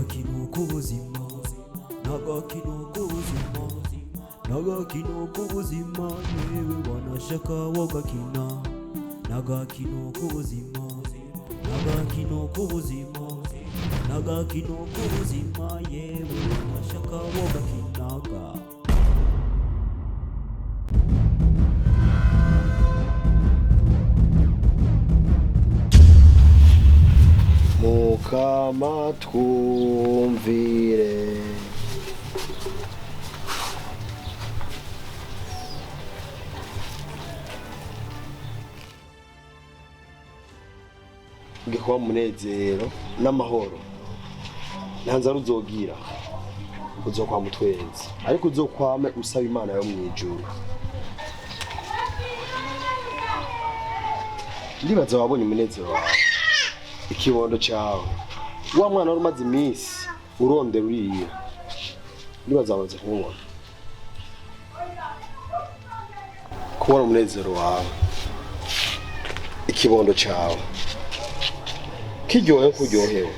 Nagakino k'ubuzima, nagakino k'ubuzima, nagakino k'ubuzima, yewe wanashaka wagakina. Nagakino k'ubuzima, nagakino k'ubuzima, nagakino k'ubuzima, yewe wanashaka wagakinaga. Mukama twumvire. Ngikuba munezero n'amahoro ntanzara uzogira uzokwa mutwenzi ariko uzokwame usaba Imana yo mwijuru. Ndibaza wabonye umunezero wawe, ikibondo cyawe, wa mwana wari umaze iminsi urondera uriya. Ndibaza wamaze kumubona, kubona umunezero wawe, ikibondo cyawe kiryohe kuryohewe.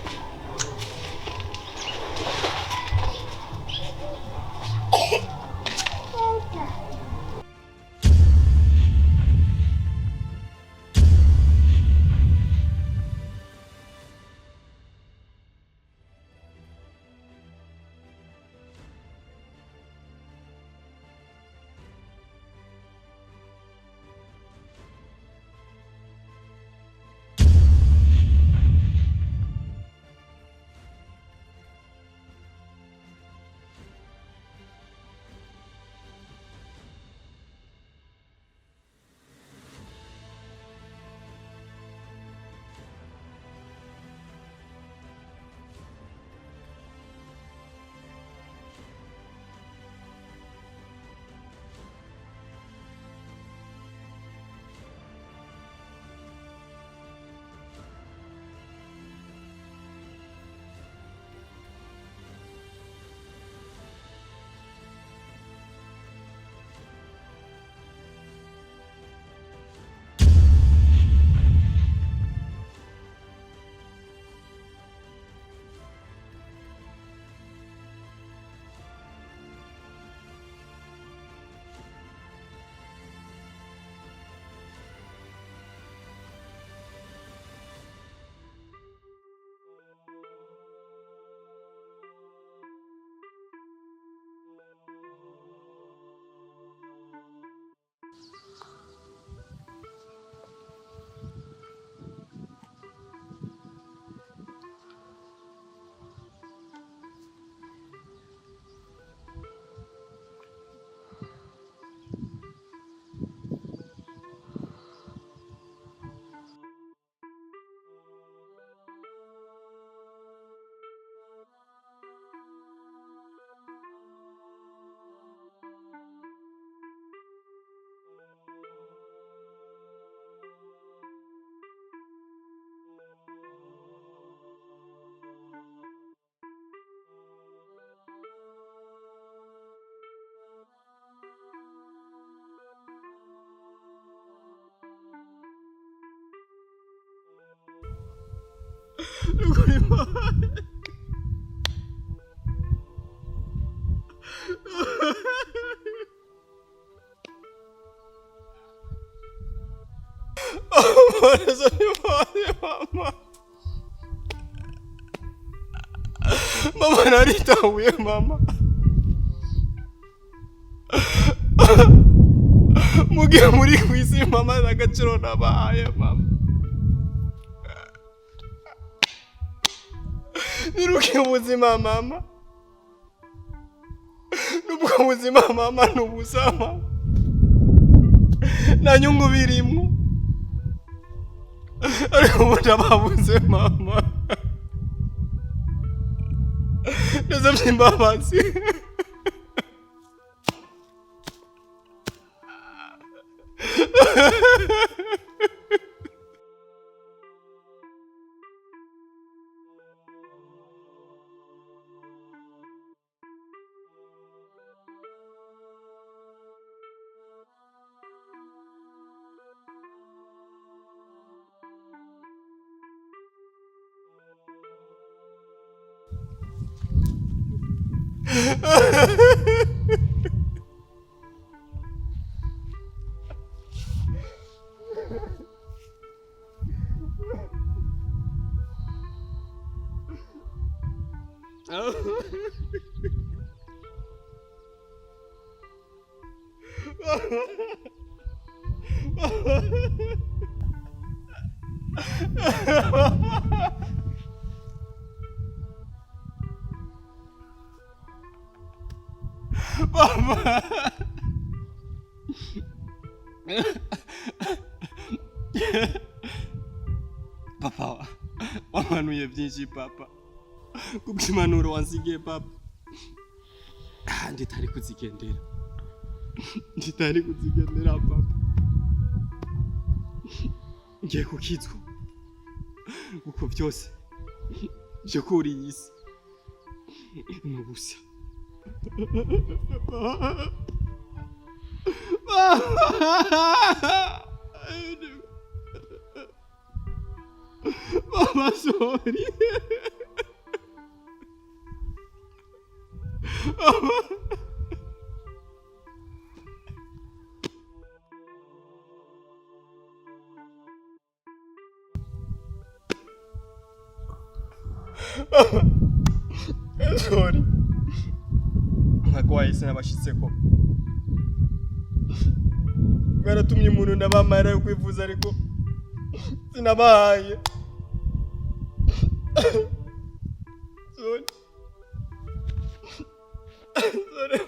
Mama naritahuye mama. Mugihe muri kwisi mama n'agaciro nabaye mama. Niruke ubuzima mama. Nubwo ubuzima mama n'ubuzama. Na nyungu birimo. Ariko ndababuze mama. Ndasabye imbabazi. Papa, wamanuye byinshi papa. Kubw'impanuro wansigiye papa. Nditari kuzigendera. Nditari kuzigendera papa. Ngiye kukizwa. Uko byose byo kuri iyi si n'ubusa. Mama, sorry. Sorry. Nagwaye sinabashitseko. Baratumye umuntu ndabamara yo kwivuza ariko sinabahaye. Sorry. Sorry.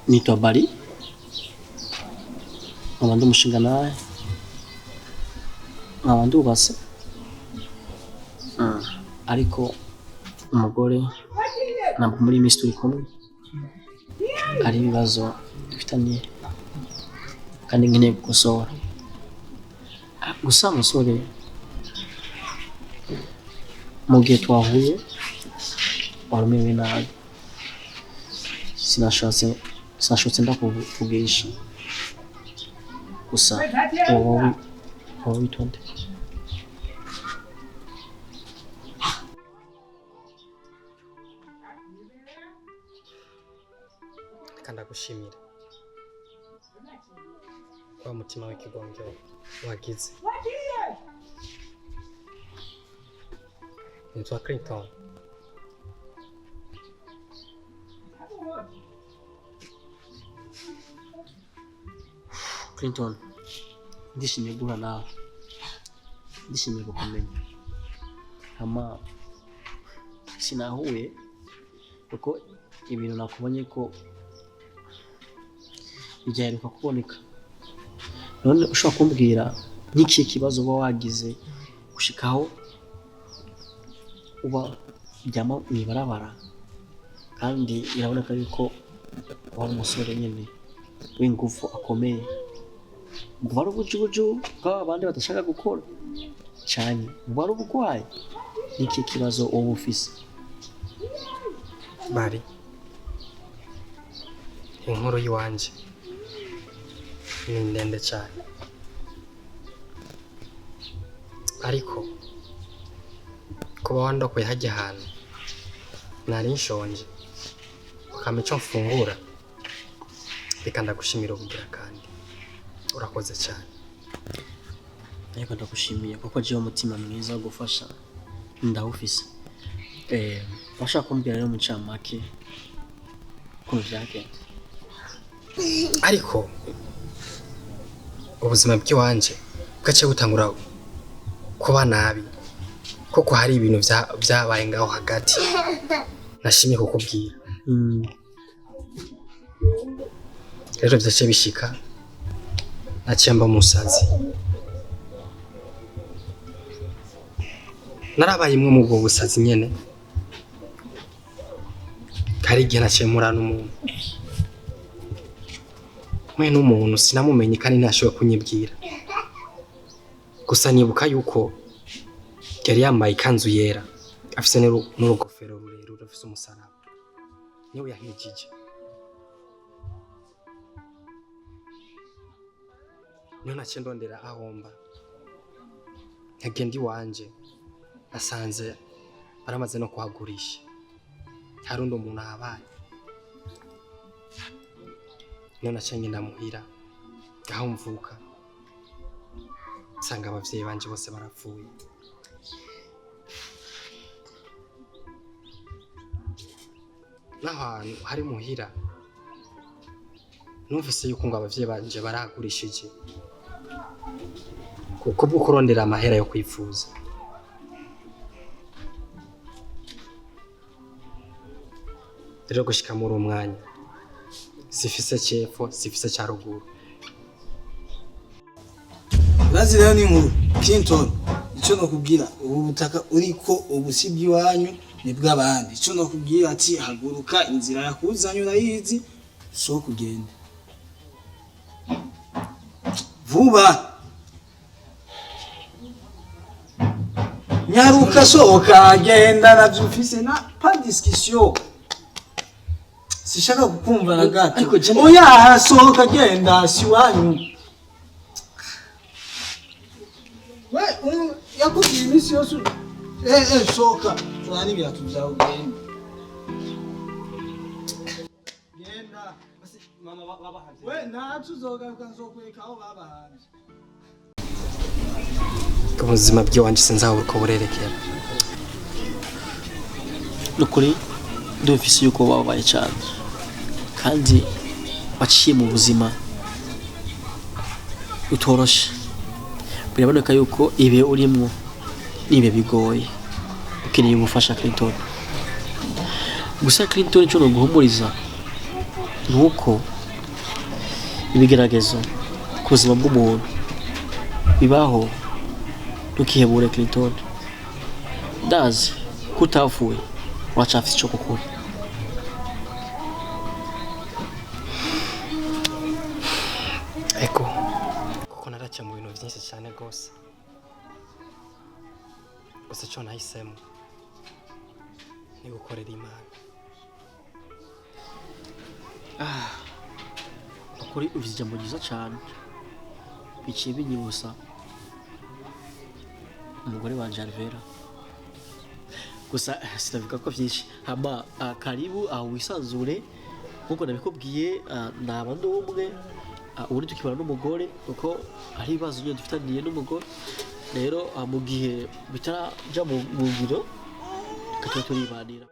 Nitwa Bari, nkaba ndi umushinga nawe, nkaba ndubatse, ariko umugore ntabwo muri iyi minsi turi kumwe, hari ibibazo dufitanye kandi nkeneye gukosora. Gusa umusore mu gihe twahuye warumewe nabi, sinashotse ndakuvugisha, gusa wowe witonde. Reka ndagushimira wa mutima w'ikigongero wagize. Nitwa Clinton. Clinton, ndishimiye guhura nawe, ndishimiye kukumenya. Hama sinahuye kuko ibintu nakubonye ko byaheruka kuboneka. None ushobora kumbwira n'iki kibazo uba wagize gushikaho uba ujyama mw'ibarabara, kandi iraboneka yuko wari umusore nyine w'ingufu akomeye, ngo wari ubujubuju bw'aba bandi badashaka gukora cyane, ngo wari uburwayi. N'iki kibazo uba ufise? Bari inkuru yiwanje ni ndende cyane, ariko kuba wandokoye hajya ahantu nari nshonje ukama icyo mfungura, reka ndagushimira ubugira kandi urakoze cyane. Ariko ndagushimiye kuko jewe umutima mwiza wo gufasha ndawufise. Washaka kumbwira rero mu ncamake ukuntu vyagenze? Ariko ubuzima bw'iwanje bwaciye butangura kuba nabi, kuko hari ibintu byabaye ngaho hagati nashimye kukubwira. Rero byaciye bishika naciye mba umusazi. Narabaye imwe mu bwo busazi nyene, hari igihe naciye mura n'umuntu mwe n'umuntu sinamumenye kandi ntashobora kunyibwira, gusa nibuka yuko yari yambaye ikanzu yera afise n'urugofero rurerure rufise umusaraba, niwe yahijije. Niyo naciye ndondera ahomba, nkagenda iwanje asanze baramaze no kuhagurisha, hari undi umuntu ahabaye. Niyo naciye ngenda muhira aho mvuka, nsanga abavyeyi banje bose barapfuye. N'ahantu hari muhira numvise yuko ngo abavyeyi banje baragurishije kuko bwo kurondera amahera yo kwifuza. Rero gushika muri umwanya sifise cyepfo sifise cya ruguru. Bazi rero ni nkuru Clinton, icyo nakubwira ubu butaka uriko ubusibyi wanyu ni bw'abandi. Icyo nakubwira ati haguruka, inzira yakuzanye urayizi, so kugenda vuba, nyaruka sohoka genda, navyumvise na pas discussion. Sishaka kukumva na gato. Oya sohoka genda, si wanyu. We yakubwiye imisi yose. Sohoka turani biratu byawe genda. Genda basi mama baba hanze. We nacu zogaruka nzokweka aho baba hanze. Ubuzima bw'iwanje sinzabura uko burerekera. Nukuri ndumvise yuko babaye cyane, kandi waciye mu buzima utoroshe. Biraboneka yuko ibe urimwo nibe bigoye, ukeneye ubufasha Clinton. Gusa Clinton cyo no guhumuriza nuko ibigeragezo ku buzima bw'umuntu bibaho, ntukihebure Clinton. Ndazi kutavuye wacafise icyo gukora. Eko kuko naraca mu bintu byinshi cyane rwose, gusa cyo nahisemo ni gukorera Imana. Ukuri uvuze ijambo ryiza cyane, biciye binyibusa umugore wanje Alvera. Gusa sinavuga ko byinshi, hama karibu aho wisanzure nkuko nabikubwiye, naba ndumwe ubundi tukibana n'umugore kuko ari ibibazo nyine dufitaniye n'umugore rero mu gihe bitaraja mu ngiro tukaba turibanira.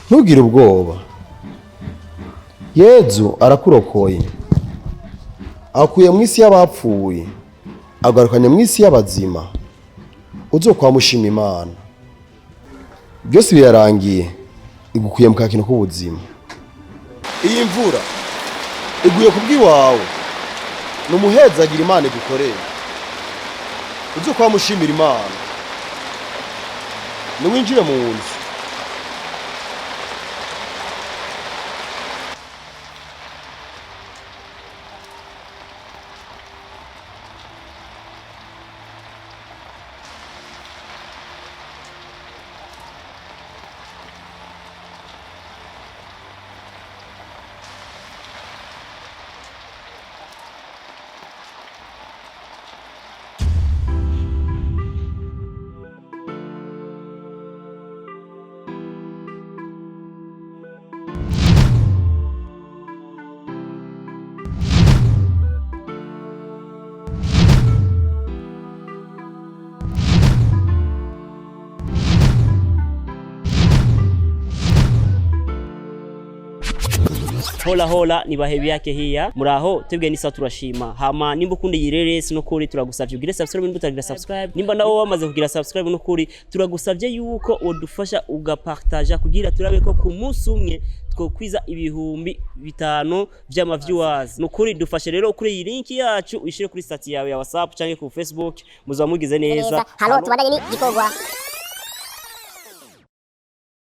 ntugire ubwoba, Yezu arakurokoye, akuye mu isi y'abapfuye agarukanye mu isi y'abazima, uzokwamushima Imana. Byose birarangiye, igukuye mu kakino k'ubuzima. Iyi mvura iguye kubw'iwawe, numuhezagira Imana igukoreye, uzokwamushimira Imana. Niwinjire mu nzu. Hola hola ni bahebi yake hiya muraho tebwe nisa turashima hama nimba ukundi yireresi no kuri turagusavye ugire subscribe nimba utagira subscribe nimba nawo wamaze kugira subscribe no kuri turagusavye yuko odufasha ugapartager kugira turabe ko ku munsi umwe twokwiza ibihumbi 5 vy'ama viewers no kuri dufashe rero kuri iyi link yacu uyishire kuri stat yawe ya WhatsApp canke ku Facebook muzamugize neza. Halo tubandanye ni gikorwa.